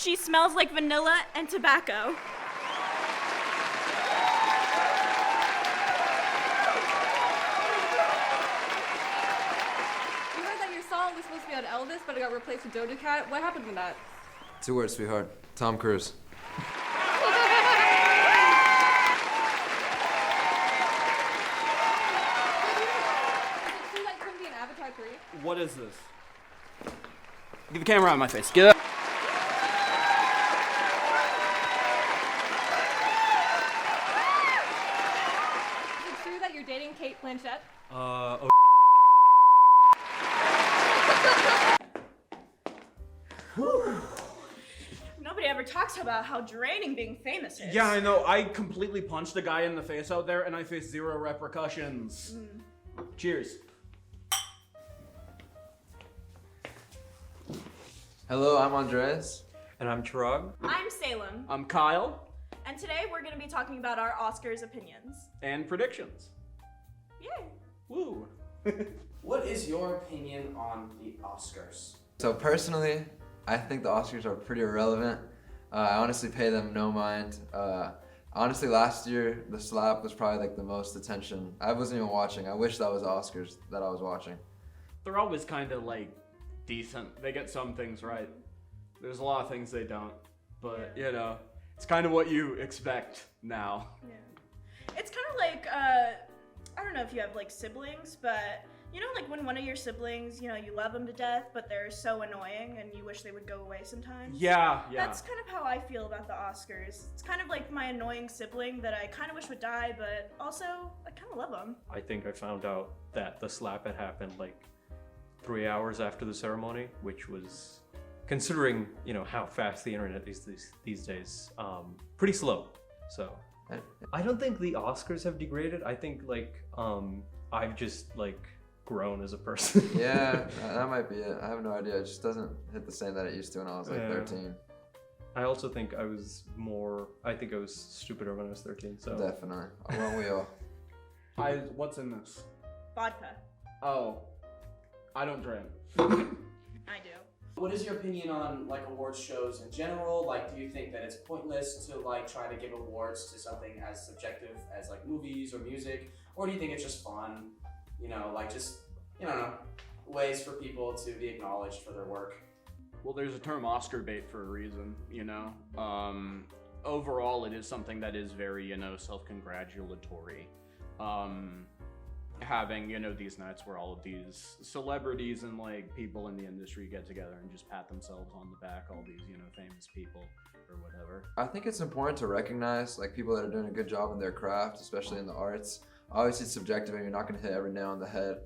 She smells like vanilla and tobacco. You heard that your song was supposed to be on Elvis, but it got replaced with Doja Cat. What happened with that? 2 words, sweetheart. Tom Cruise. What is this? Get the camera out of my face. Get up. Is it true that you're dating Kate Blanchett? Nobody ever talks about how draining being famous is. Yeah, I know. I completely punched a guy in the face out there, and I faced 0 repercussions. Cheers. Hello, I'm Andres. And I'm Chirag. I'm Salem. I'm Kyle. And today we're going to be talking about our Oscars opinions. And predictions. Yay. Woo. What is your opinion on the Oscars? So personally, I think the Oscars are pretty irrelevant. I honestly pay them no mind. Honestly, last year, the slap was probably like the most attention. I wasn't even watching. I wish that was the Oscars that I was watching. They're always kind of like decent. They get some things right. There's a lot of things they don't. But, you know, it's kind of what you expect now. Yeah. It's kind of like, I don't know if you have like siblings, but you know, like when one of your siblings, you know, you love them to death, but they're so annoying and you wish they would go away sometimes. Yeah. That's kind of how I feel about the Oscars. It's kind of like my annoying sibling that I kind of wish would die, but also I kind of love them. I think I found out that the slap had happened like 3 hours after the ceremony, which was, considering, you know, how fast the internet is these days, pretty slow. So I don't think the Oscars have degraded. I think like I've just like grown as a person. Yeah, that might be it. I have no idea. It just doesn't hit the same that it used to when I was like 13. I also think I was stupider when I was 13. So Definitely. Well, we all. What's in this? Vodka. Oh, I don't drink. I do. What is your opinion on like awards shows in general? Like, do you think that it's pointless to like try to give awards to something as subjective as like movies or music, or do you think it's just fun? You know, like just, you know, ways for people to be acknowledged for their work. Well, there's a term Oscar bait for a reason, you know. Overall, it is something that is very, you know, self-congratulatory. Having, you know, these nights where all of these celebrities and like people in the industry get together and just pat themselves on the back, all these, you know, famous people or whatever. I think it's important to recognize like people that are doing a good job in their craft, especially in the arts. Obviously it's subjective and you're not gonna hit every nail on the head.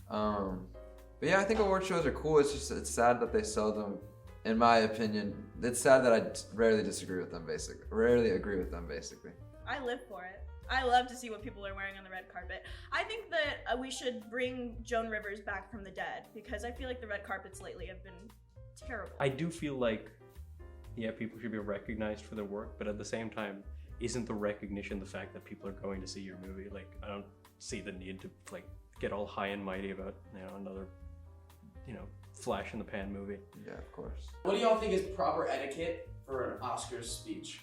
But yeah, I think award shows are cool. It's just, it's sad that they sell them, in my opinion. It's sad that I rarely agree with them, basically. I live for it. I love to see what people are wearing on the red carpet. I think that we should bring Joan Rivers back from the dead because I feel like the red carpets lately have been terrible. I do feel like, yeah, people should be recognized for their work, but at the same time, isn't the recognition the fact that people are going to see your movie? Like, I don't see the need to like get all high and mighty about, you know, another, you know, flash in the pan movie. Yeah, of course. What do y'all think is proper etiquette for an Oscars speech?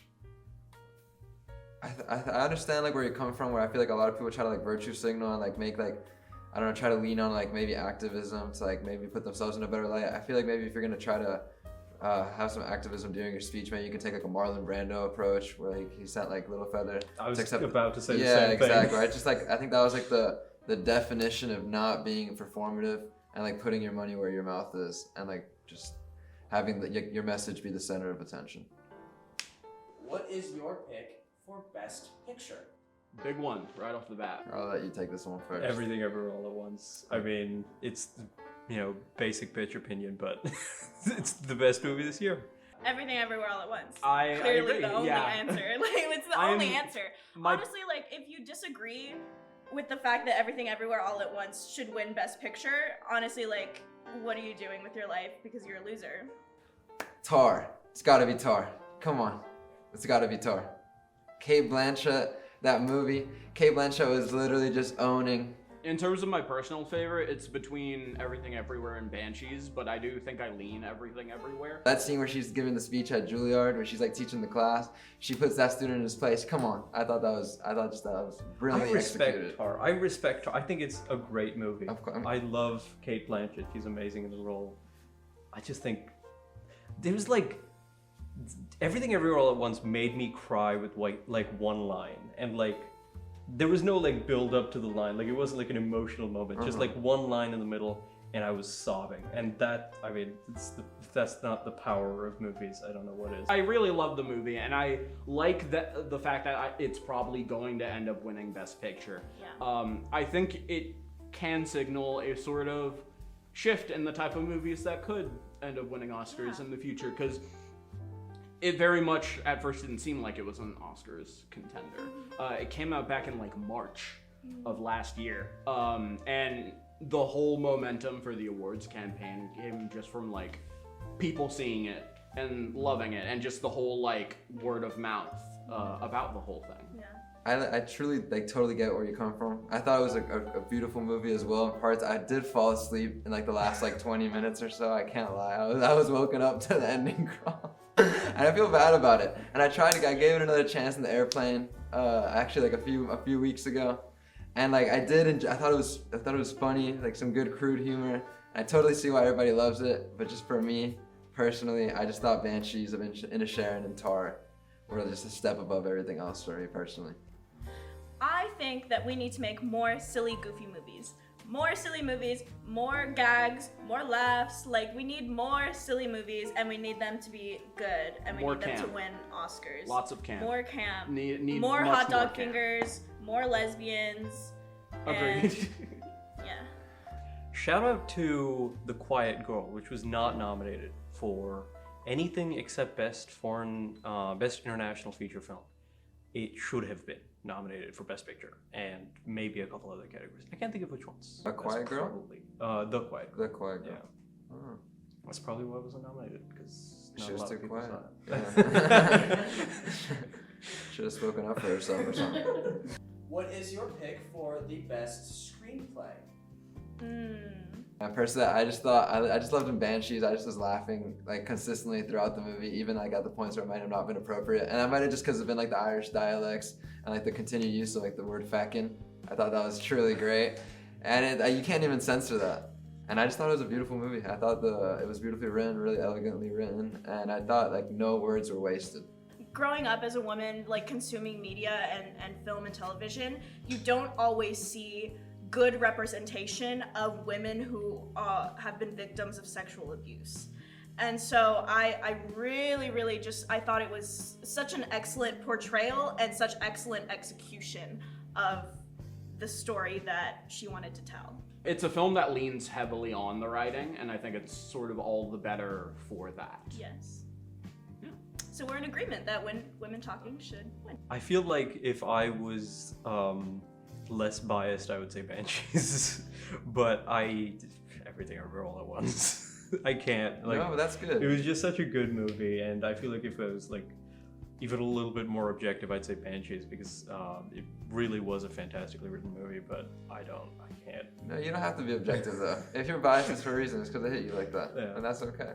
I understand like where you're coming from, where I feel like a lot of people try to like virtue signal and like make like, I don't know, try to lean on like maybe activism to like maybe put themselves in a better light. I feel like maybe if you're gonna try to have some activism during your speech, maybe you can take like a Marlon Brando approach where like he sent like Littlefeller. I was about to say the yeah, same exactly. thing. Right? Just like I think that was like the definition of not being performative and like putting your money where your mouth is and like just having your message be the center of attention. What is your pick for Best Picture? Big one, right off the bat. I'll let you take this one first. Everything Everywhere All at Once. I mean, it's, you know, basic bitch opinion, but it's the best movie this year. Everything Everywhere All at Once. I Clearly agree. the only Yeah. answer. Like, it's the only answer. Honestly, like, if you disagree with the fact that Everything Everywhere All at Once should win Best Picture, honestly, like, what are you doing with your life? Because you're a loser. Tar. It's gotta be Tar. Come on. It's gotta be Tar. Cate Blanchett, that movie. Cate Blanchett was literally just owning In terms of my personal favorite, it's between Everything Everywhere and Banshees, but I do think I lean Everything Everywhere. That scene where she's giving the speech at Juilliard, where she's like teaching the class, she puts that student in his place. Come on, I thought that was brilliantly executed. her. I respect her. I think it's a great movie. Of course. I love Kate Blanchett. She's amazing in the role. I just think there was like Everything Everywhere All at Once made me cry with like one line, and like there was no like build up to the line. Like it wasn't like an emotional moment. Just like one line in the middle, and I was sobbing. And that, I mean, if that's not the power of movies, I don't know what is. I really love the movie, and I like the fact that it's probably going to end up winning Best Picture. Yeah. I think it can signal a sort of shift in the type of movies that could end up winning Oscars in the future, because it very much at first didn't seem like it was an Oscars contender. It came out back in like March of last year, and the whole momentum for the awards campaign came just from like people seeing it and loving it, and just the whole like word of mouth about the whole thing. Yeah. I truly like totally get where you come from. I thought it was a beautiful movie as well. In parts, I did fall asleep in like the last like 20 minutes or so. I can't lie. I was woken up to the ending crawl. And I feel bad about it. And I gave it another chance in the airplane, actually like a few weeks ago. And like I thought it was funny, like some good crude humor. I totally see why everybody loves it, but just for me personally, I just thought Banshees of Inisherin and Tar were just a step above everything else for me personally. I think that we need to make more silly, goofy movies. More silly movies, more gags, more laughs. Like, we need more silly movies, and we need them to be good, and we need them to win Oscars. Lots of camp. More camp. Need more much hot dog more camp. fingers, more lesbians. Agreed. Yeah. Shout out to The Quiet Girl, which was not nominated for anything except Best International Feature Film. It should have been nominated for Best Picture and maybe a couple other categories. I can't think of which ones. A Quiet Girl? Probably The Quiet Girl. The Quiet Girl. Yeah. Oh. That's probably why it wasn't nominated, because She not a was lot too of people quiet. saw it. Yeah. Should have spoken up for herself or something. What is your pick for the best screenplay? Personally, I just loved in Banshees. I just was laughing like consistently throughout the movie, even like at the points where it might have not been appropriate. And that might have just because of been like the Irish dialects and like the continued use of like the word feckin'. I thought that was truly great, and you can't even censor that. And I just thought it was a beautiful movie. I thought it was beautifully written, really elegantly written, and I thought like no words were wasted. Growing up as a woman, like consuming media and film and television, you don't always see good representation of women who have been victims of sexual abuse. And so I really I thought it was such an excellent portrayal and such excellent execution of the story that she wanted to tell. It's a film that leans heavily on the writing, and I think it's sort of all the better for that. Yes. Yeah. So we're in agreement that when women talking should win. I feel like if I was less biased, I would say Banshees, but Everything Everywhere All at Once. I can't. Like, No, but that's good. it was just such a good movie, and I feel like if it was like even a little bit more objective, I'd say Banshees, because it really was a fantastically written movie. But I can't. No, you don't have to be objective though. If you're biased, it's for a reason. It's because they hit you like that, Yeah. and that's okay.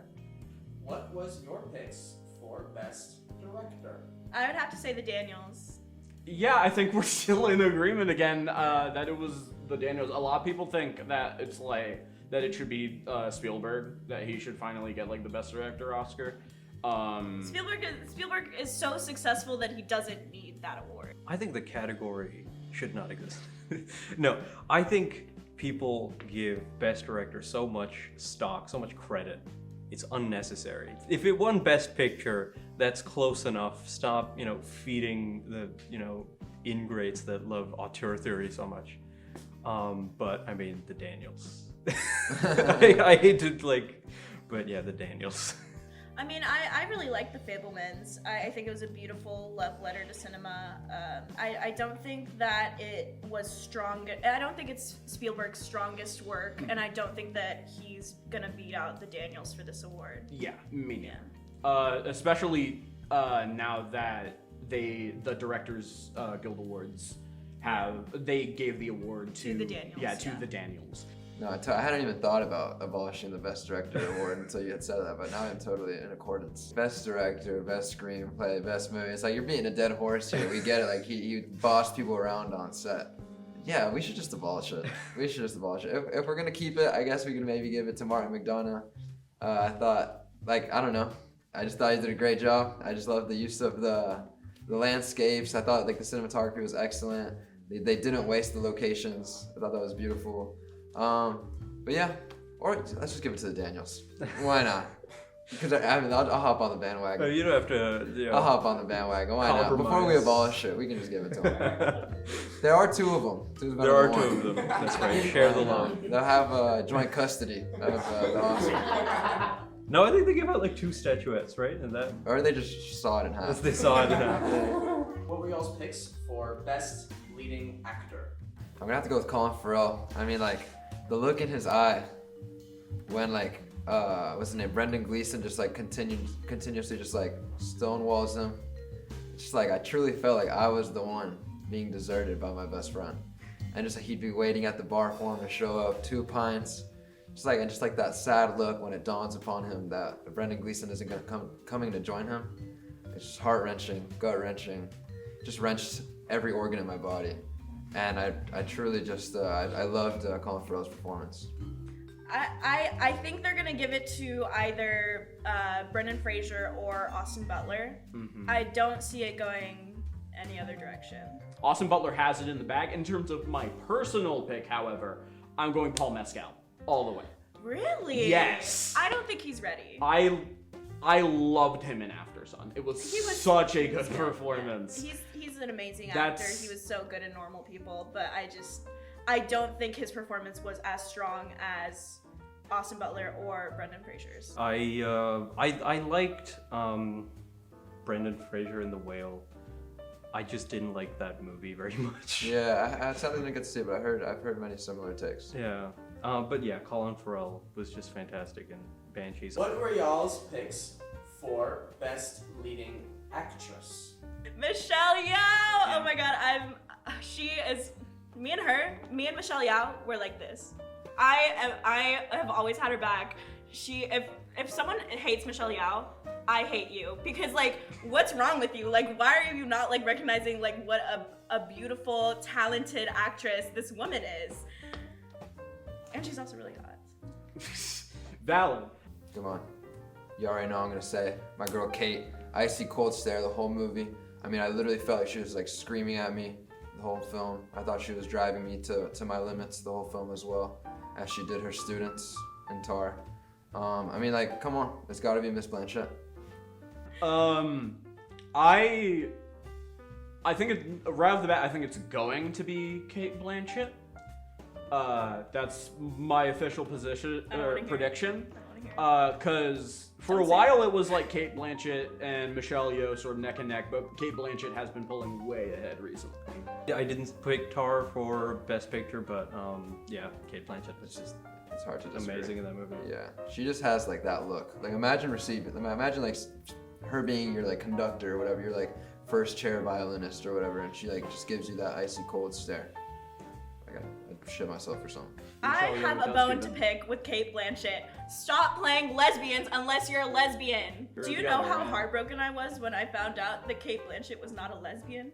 What was your picks for best director? I would have to say the Daniels. Yeah, I think we're still in agreement again that it was the Daniels. A lot of people think that it's like that it should be Spielberg, that he should finally get like the Best Director Oscar. Spielberg is so successful that he doesn't need that award. I think the category should not exist. No, I think people give Best Director so much stock, so much credit. It's unnecessary. If it won Best Picture, that's close enough. Stop, feeding the, ingrates that love auteur theory so much. But I mean, the Daniels. I hate to but yeah, the Daniels. I mean, I really like The Fabelmans. I think it was a beautiful love letter to cinema. I don't think that it was strong. I don't think it's Spielberg's strongest work, and I don't think that he's gonna beat out the Daniels for this award. Yeah, me neither. Especially now that the Directors Guild Awards they gave the award to the Daniels, Yeah, to yeah. the Daniels. No, I hadn't even thought about abolishing the Best Director award until you had said that, but now I'm totally in accordance. Best Director, Best Screenplay, Best Movie. It's like you're beating a dead horse here. We get it. Like he bossed people around on set. Yeah, we should just abolish it. If we're gonna keep it, I guess we can maybe give it to Martin McDonagh. I thought, like, I don't know. I just thought he did a great job. I just loved the use of the landscapes. I thought like the cinematography was excellent. They didn't waste the locations. I thought that was beautiful. But yeah, or let's just give it to the Daniels. Why not? Because I mean, I'll hop on the bandwagon. No, you don't have to. You know, I'll hop on the bandwagon. Why not? Before we compromise. abolish it, we can just give it to them. There are two of them. there are two of them. That's right. Share the love. They'll have joint custody of the Oscar. No, I think they gave out like 2 statuettes, right? And that Or they just saw it in half. as they saw it in half. What were y'all's picks for best leading actor? I'm gonna have to go with Colin Farrell. I mean, like, the look in his eye when, like, what's his name? Brendan Gleeson just, like, continuously just, like, stonewalls him. It's just, like, I truly felt like I was the one being deserted by my best friend. And just, like, he'd be waiting at the bar for him to show up, 2 pints. Just like that sad look when it dawns upon him that Brendan Gleeson isn't coming to join him. It's just heart-wrenching, gut-wrenching. Just wrenched every organ in my body. And I truly just, I loved Colin Farrell's performance. I think they're gonna give it to either Brendan Fraser or Austin Butler. Mm-hmm. I don't see it going any other direction. Austin Butler has it in the bag. In terms of my personal pick, however, I'm going Paul Mescal all the way. Really? Yes. I don't think he's ready. I loved him in After Sun. It was such a good performance. He's an amazing That's- actor. He was so good in Normal People, but I don't think his performance was as strong as Austin Butler or Brendan Fraser's. I liked Brendan Fraser in The Whale. I just didn't like that movie very much. Yeah, I sadly didn't get to see it, but I've heard many similar takes. Yeah. But yeah, Colin Farrell was just fantastic in Banshees. What were y'all's picks for best leading actress? Michelle Yeoh! Oh my god, me and Michelle Yeoh were like this. I have always had her back. If someone hates Michelle Yeoh, I hate you. Because, like, what's wrong with you? Like, why are you not, like, recognizing, like, what a beautiful, talented actress this woman is? And she's also really hot. Valid. Come on. You already know I'm gonna say. My girl Kate, icy cold stare the whole movie. I mean, I literally felt like she was like screaming at me the whole film. I thought she was driving me to my limits the whole film as well, as she did her students in Tar. I mean, like, come on. It's gotta be Miss Blanchett. I think right off the bat, I think it's going to be Cate Blanchett. That's my official position prediction. Because for a while it was like Cate Blanchett and Michelle Yeoh sort of neck and neck, but Cate Blanchett has been pulling way ahead recently. Yeah, I didn't pick Tar for Best Picture, but yeah, Cate Blanchett was just It's hard to disagree. amazing in that movie. Yeah, she just has like that look. Like imagine like her being your like conductor or whatever, your like first chair violinist or whatever, and she like just gives you that icy cold stare. I'd shit myself or something. I Michelle Yeoh have a does bone do to that. pick with Cate Blanchett. Stop playing lesbians unless you're a lesbian. You're Do you the know other how one. heartbroken I was when I found out that Cate Blanchett was not a lesbian?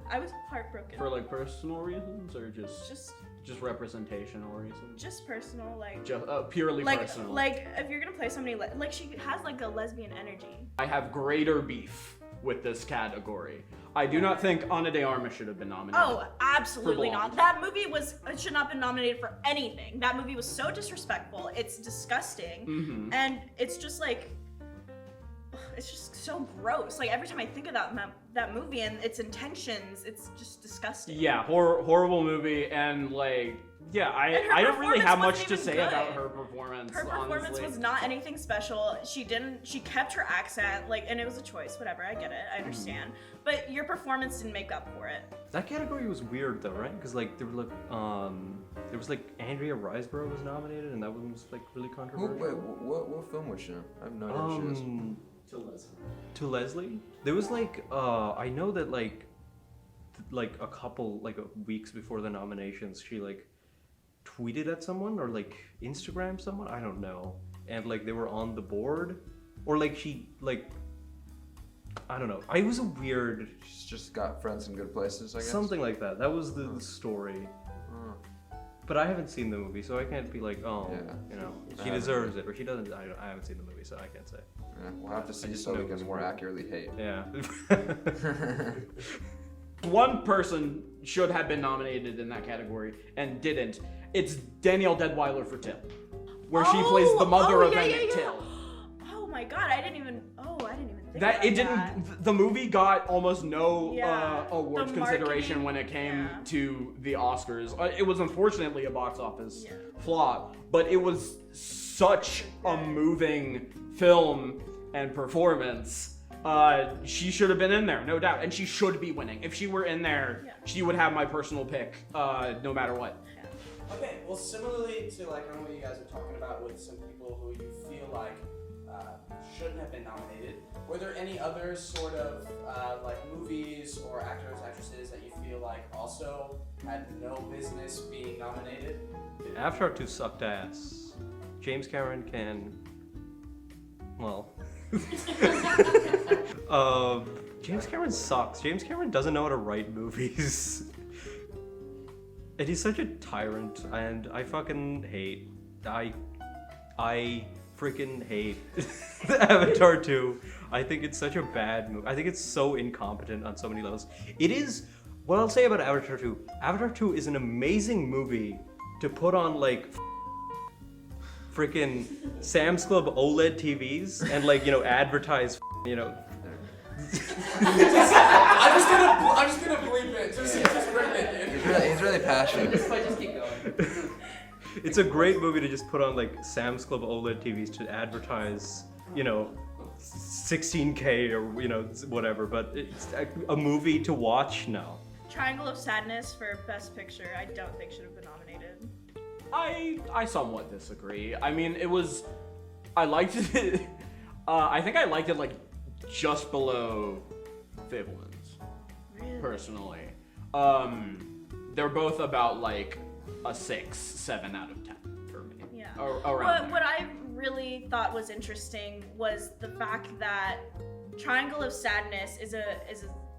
I was heartbroken. For like personal reasons or just representational reasons? Just personal, like Just purely personal. like if you're gonna play somebody like she has like a lesbian energy. I have greater beef with this category. I do not think Ana de Armas should have been nominated. Oh, absolutely For not. Blonde. That movie should not have been nominated for anything. That movie was so disrespectful. It's disgusting. Mhm. And it's just like, it's just so gross. Like every time I think of that movie and its intentions, it's just disgusting. Yeah, horrible movie, and like, yeah, And her I don't really have much performance to wasn't say even about good. her performance. Her performance honestly. was not anything special. She kept her accent, like, and it was a choice, whatever, I get it, I understand. But your performance didn't make up for it. That category was weird though, right? Because like there was like Andrea Riseborough was nominated, and that one was like really Who, controversial. wait, what film was she in? I have no idea who she is. To Leslie. To Leslie, there was like I know that like like a couple weeks before the nominations, she like tweeted at someone or like Instagram someone, I don't know, and like they were on the board, or like she like, I don't know. It was a weird. She's just got friends in good places, I guess. Something like that. That was the story. But I haven't seen the movie, so I can't be like, oh, Yeah. you know, she deserves it, or she doesn't. I haven't seen the movie, so I can't say. Yeah, we'll have to see just so know we it was can more weird. accurately hate. Yeah. One person should have been nominated in that category and didn't. It's Danielle Deadwyler for Till, where she plays the mother of Emmett Till. Oh my god, I didn't even think That about it didn't. The movie got almost no Yeah, awards the consideration marketing, when it came yeah. to the Oscars. It was unfortunately a box office Yeah. flop, but it was such a moving film and performance. She should have been in there, no doubt, and she should be winning. If she were in there, Yeah. she would have my personal pick, no matter what. Okay, well, similarly to like what you guys are talking about with some people who you feel like shouldn't have been nominated, were there any other sort of like movies or actors, actresses that you feel like also had no business being nominated? Avatar 2 sucked ass. James Cameron can. Well. James Cameron sucks. James Cameron doesn't know how to write movies. And he's such a tyrant, and I fucking hate. I freaking hate Avatar 2. I think it's such a bad movie. I think it's so incompetent on so many levels. It is. What I'll say about Avatar 2. Avatar 2 is an amazing movie to put on like freaking Sam's Club OLED TVs and like, you know, advertise, you know. I'm just gonna bleep it. Just rip it. He's really passionate. Just keep going. It's a great movie to just put on like Sam's Club OLED TVs to advertise, you know, 16K or, you know, whatever, but it's a movie to watch now. Triangle of Sadness for Best Picture, I don't think should have been nominated. I somewhat disagree. I mean, I liked it. I think I liked it like just below Fablemans, Really? personally. They're both about like a 6, 7 out of 10 for me. Yeah. Around What I really thought was interesting was the fact that Triangle of Sadness is a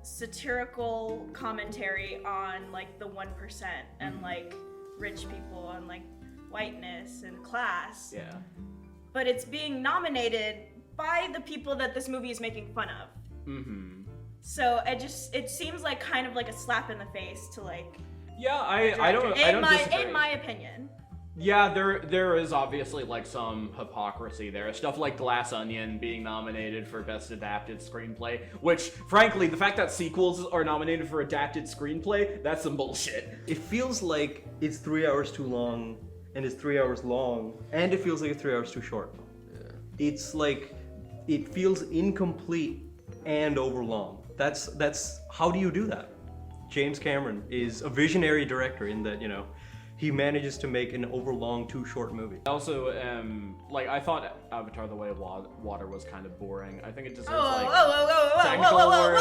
satirical commentary on like the 1% and like rich people and like whiteness and class. Yeah. But it's being nominated by the people that this movie is making fun of. Mm-hmm. So it seems like kind of like a slap in the face to like. Yeah, I don't disagree. In my opinion. Yeah, there is obviously like some hypocrisy there. Stuff like Glass Onion being nominated for Best Adapted Screenplay, which frankly, the fact that sequels are nominated for Adapted Screenplay, that's some bullshit. It feels like it's 3 hours too long, and it's 3 hours long, and it feels like it's 3 hours too short. Yeah. It's like, it feels incomplete and overlong. That's how do you do that? James Cameron is a visionary director in that, you know, he manages to make an overlong, too short movie. Also, like I thought Avatar: The Way of Water was kind of boring. I think it deserves Whoa, technical awards,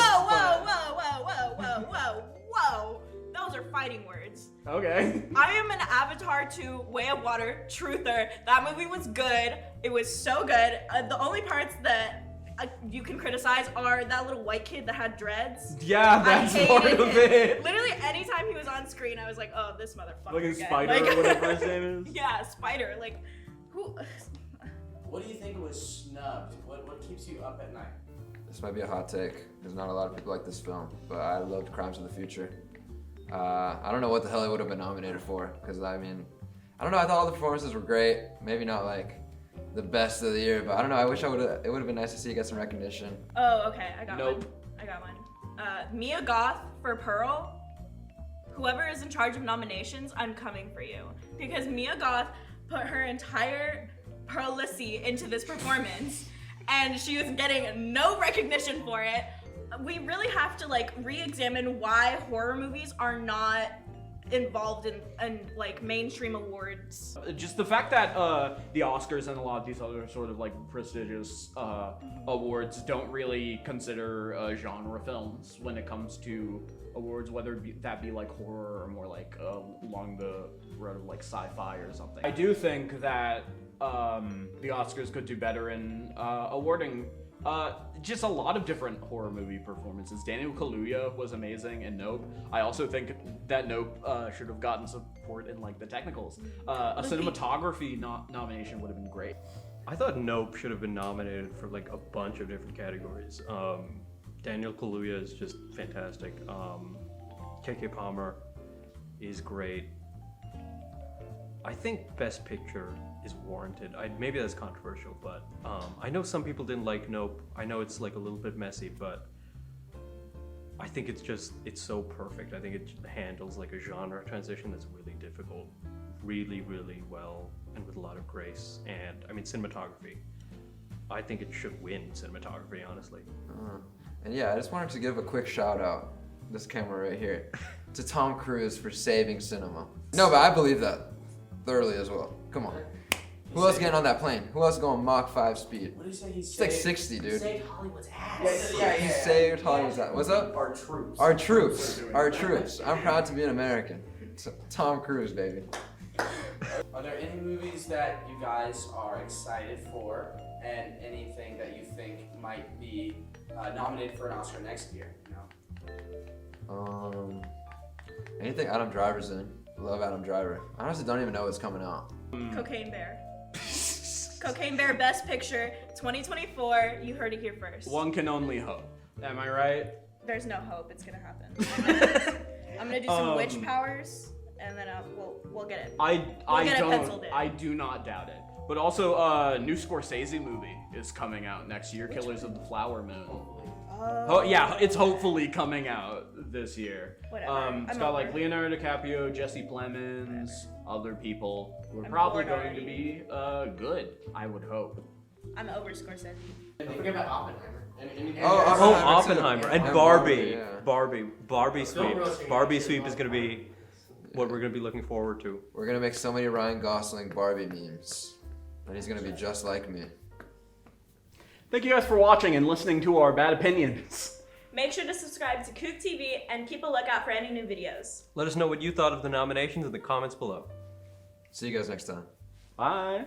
whoa. Those are fighting words. Okay. I am an Avatar 2 Way of Water truther. That movie was good. It was so good. The only parts that you can criticize are that little white kid that had dreads. Yeah, that's I part hated of him. it. Literally, anytime he was on screen, I was like, oh, this motherfucker. Like a again. spider Like- or whatever his name is. Yeah, Spider. Like, who? What do you think was snubbed? What keeps you up at night? This might be a hot take, because not a lot of people like this film, but I loved Crimes of the Future. I don't know what the hell it would have been nominated for, because I mean, I don't know, I thought all the performances were great. Maybe not like the best of the year, but I don't know, I wish it would have been nice to see it get some recognition. Oh, okay, I got Nope. one. I got one. Mia Goth for Pearl. Whoever is in charge of nominations, I'm coming for you. Because Mia Goth put her entire Pearlissy into this performance, and she was getting no recognition for it. We really have to like re-examine why horror movies are not involved in like mainstream awards. Just the fact that the Oscars and a lot of these other sort of like prestigious awards don't really consider genre films when it comes to awards, whether that be like horror or more like along the road of like sci-fi or something. I do think that the Oscars could do better in awarding just a lot of different horror movie performances. Daniel Kaluuya was amazing in Nope. I also think that Nope should have gotten support in like the technicals. A cinematography nomination would have been great. I thought Nope should have been nominated for like a bunch of different categories. Daniel Kaluuya is just fantastic. KK Palmer is great. I think Best Picture is warranted. Maybe that's controversial, but I know some people didn't like Nope. I know it's like a little bit messy, but I think it's so perfect. I think it handles like a genre transition that's really difficult, really, really well, and with a lot of grace. And I mean, cinematography. I think it should win cinematography, honestly. And yeah, I just wanted to give a quick shout out, this camera right here, to Tom Cruise for saving cinema. No, but I believe that thoroughly as well. Come on. Who else getting on that plane? Who else going Mach 5 speed? What did he say? He It's like 60, dude. He saved Hollywood's ass. He saved Hollywood's ass. What's up? Our troops. Our troops. Our troops. I'm proud to be an American. Tom Cruise, baby. Are there any movies that you guys are excited for, and anything that you think might be nominated for an Oscar next year? Anything Adam Driver's in. Love Adam Driver. I honestly don't even know what's coming out. Cocaine Bear. Cocaine Bear Best Picture 2024. You heard it here first. One can only hope. Am I right? There's no hope it's gonna happen. I'm gonna do some witch powers, and then we'll get it. I do not doubt it. But also, new Scorsese movie is coming out next year. Killers of the Flower Moon. Oh yeah, it's hopefully coming out this year. Whatever. It's got like Leonardo DiCaprio, Jesse Plemons, other people who are probably going to be good. I would hope. I'm over Scorsese. Don't forget about Oppenheimer. Oh, Oppenheimer and And Barbie. Barbie, yeah. Barbie sweep. Barbie sweep is gonna be what we're gonna be looking forward to. We're gonna make so many Ryan Gosling Barbie memes. And he's gonna be just like me. Thank you guys for watching and listening to our bad opinions. Make sure to subscribe to CoogTV and keep a lookout for any new videos. Let us know what you thought of the nominations in the comments below. See you guys next time. Bye.